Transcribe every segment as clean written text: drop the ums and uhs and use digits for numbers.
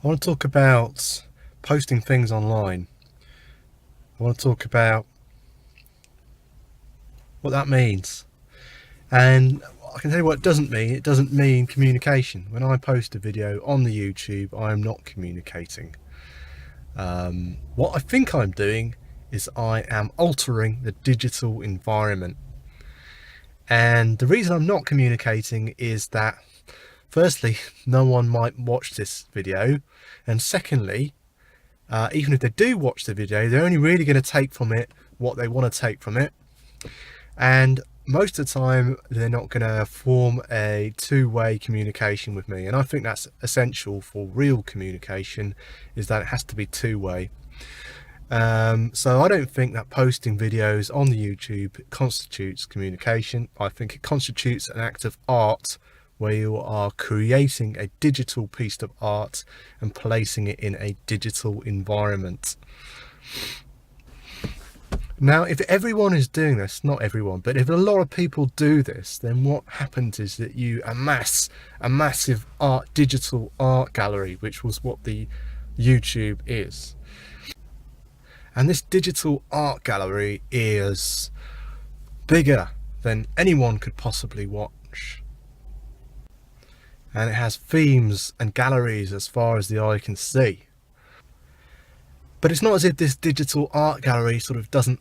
I want to talk about posting things online. I want to talk about what that means. And I can tell you what it doesn't mean. It doesn't mean communication. When I post a video on the YouTube, I am not communicating. What I think I'm doing is I am altering the digital environment. And the reason I'm not communicating is that, firstly, no one might watch this video. And secondly, even if they do watch the video, they're only really going to take from it what they want to take from it. And most of the time, they're not going to form a two-way communication with me. And I think that's essential for real communication, is that it has to be two-way. So I don't think that posting videos on the YouTube constitutes communication. I think it constitutes an act of art where you are creating a digital piece of art and placing it in a digital environment. Now, if everyone is doing this, not everyone, but if a lot of people do this, then what happens is that you amass a massive digital art gallery, which was what the YouTube is. And this digital art gallery is bigger than anyone could possibly watch. And it has themes and galleries as far as the eye can see. But it's not as if this digital art gallery sort of doesn't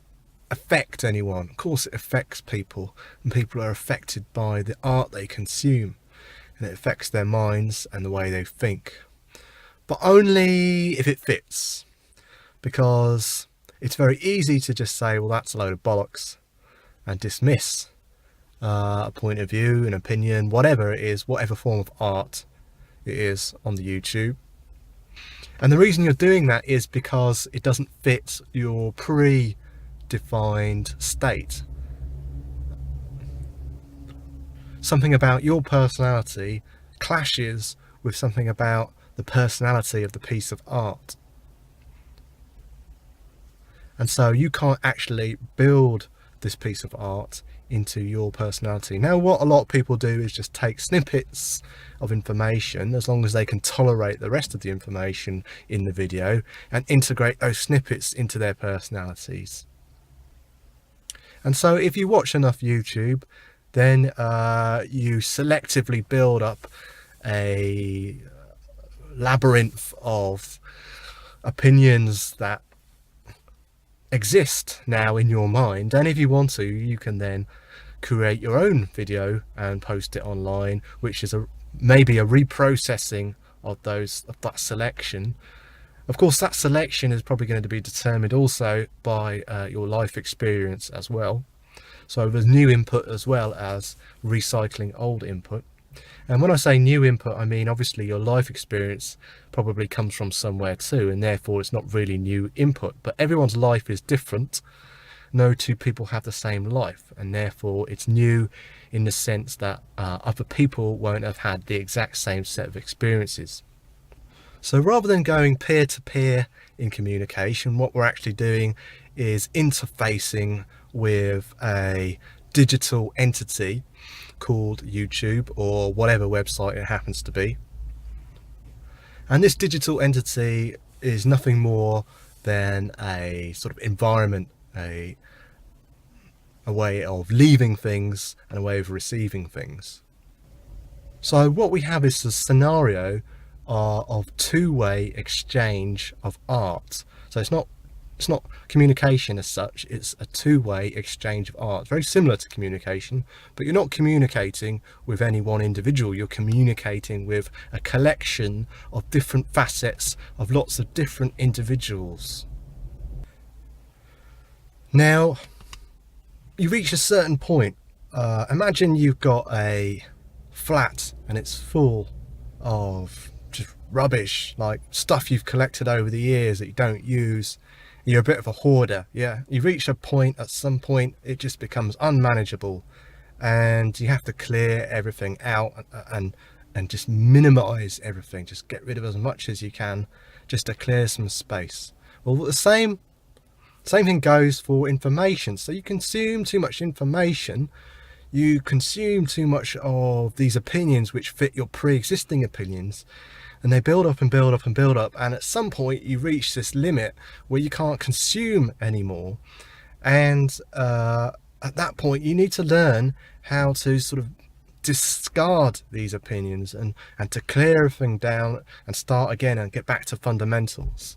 affect anyone. Of course it affects people, and people are affected by the art they consume, and it affects their minds and the way they think. But only if it fits. Because it's very easy to just say, well, that's a load of bollocks, and dismiss a point of view, an opinion, whatever it is, whatever form of art it is on the YouTube. And the reason you're doing that is because it doesn't fit your pre-defined state. Something about your personality clashes with something about the personality of the piece of art. And so you can't actually build this piece of art into your personality. Now, what a lot of people do is just take snippets of information, as long as they can tolerate the rest of the information in the video, and integrate those snippets into their personalities. And so if you watch enough YouTube, then you selectively build up a labyrinth of opinions that exist now in your mind, and if you want to, you can then create your own video and post it online, which is maybe a reprocessing of that selection. Of course, that selection is probably going to be determined also by your life experience as well. So there's new input as well as recycling old input. And when I say new input, I mean obviously your life experience probably comes from somewhere too, and therefore it's not really new input. But everyone's life is different. No two people have the same life, and therefore it's new in the sense that other people won't have had the exact same set of experiences. So rather than going peer-to-peer in communication, what we're actually doing is interfacing with a digital entity called YouTube, or whatever website it happens to be. And this digital entity is nothing more than a sort of environment, a way of leaving things and a way of receiving things. So what we have is a scenario of two-way exchange of art. So it's not communication as such, it's a two-way exchange of art. Very similar to communication, but you're not communicating with any one individual, you're communicating with a collection of different facets of lots of different individuals. Now, you reach a certain point. Imagine you've got a flat and it's full of just rubbish, like stuff you've collected over the years that you don't use. You're a bit of a hoarder. Yeah, you reach a point, at some point it just becomes unmanageable, and you have to clear everything out and just minimize everything, just get rid of as much as you can just to clear some space. Well, the same thing goes for information. So you consume too much information, you consume too much of these opinions which fit your pre-existing opinions, and they build up and build up and build up, and at some point you reach this limit where you can't consume anymore. And at that point you need to learn how to sort of discard these opinions and to clear everything down and start again and get back to fundamentals.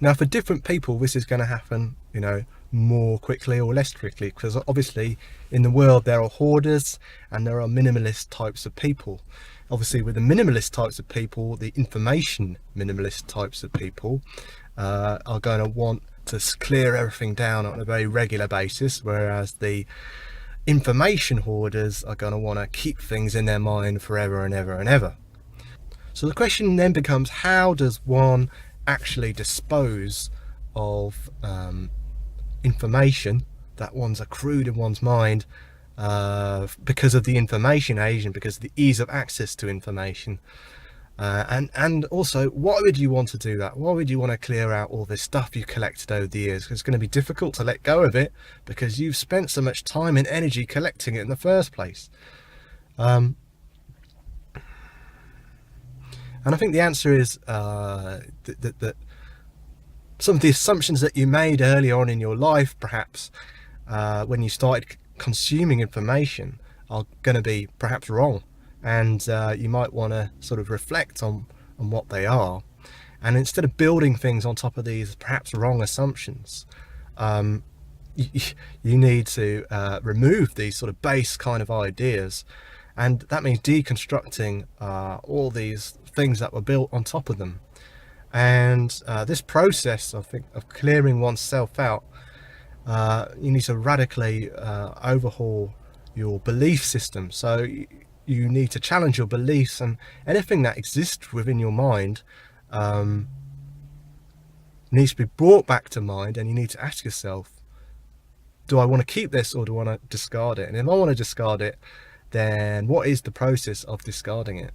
Now, for different people, this is going to happen, you know, more quickly or less quickly, because obviously in the world there are hoarders and there are minimalist types of people. Obviously with the minimalist types of people, the information minimalist types of people are going to want to clear everything down on a very regular basis, whereas the information hoarders are going to want to keep things in their mind forever and ever and ever. So the question then becomes, how does one actually dispose of information that one's accrued in one's mind because of the information age and because of the ease of access to information? And also, why would you want to do that? Why would you want to clear out all this stuff you collected over the years? It's going to be difficult to let go of it because you've spent so much time and energy collecting it in the first place. And I think the answer is that some of the assumptions that you made early on in your life, perhaps when you started consuming information, are going to be perhaps wrong. And you might want to sort of reflect on what they are, and instead of building things on top of these perhaps wrong assumptions, you need to remove these sort of base kind of ideas, and that means deconstructing all these things that were built on top of them. And this process, I think, of clearing oneself out, you need to radically overhaul your belief system. So you need to challenge your beliefs, and anything that exists within your mind needs to be brought back to mind, and you need to ask yourself, do I want to keep this or do I want to discard it? And if I want to discard it, then what is the process of discarding it?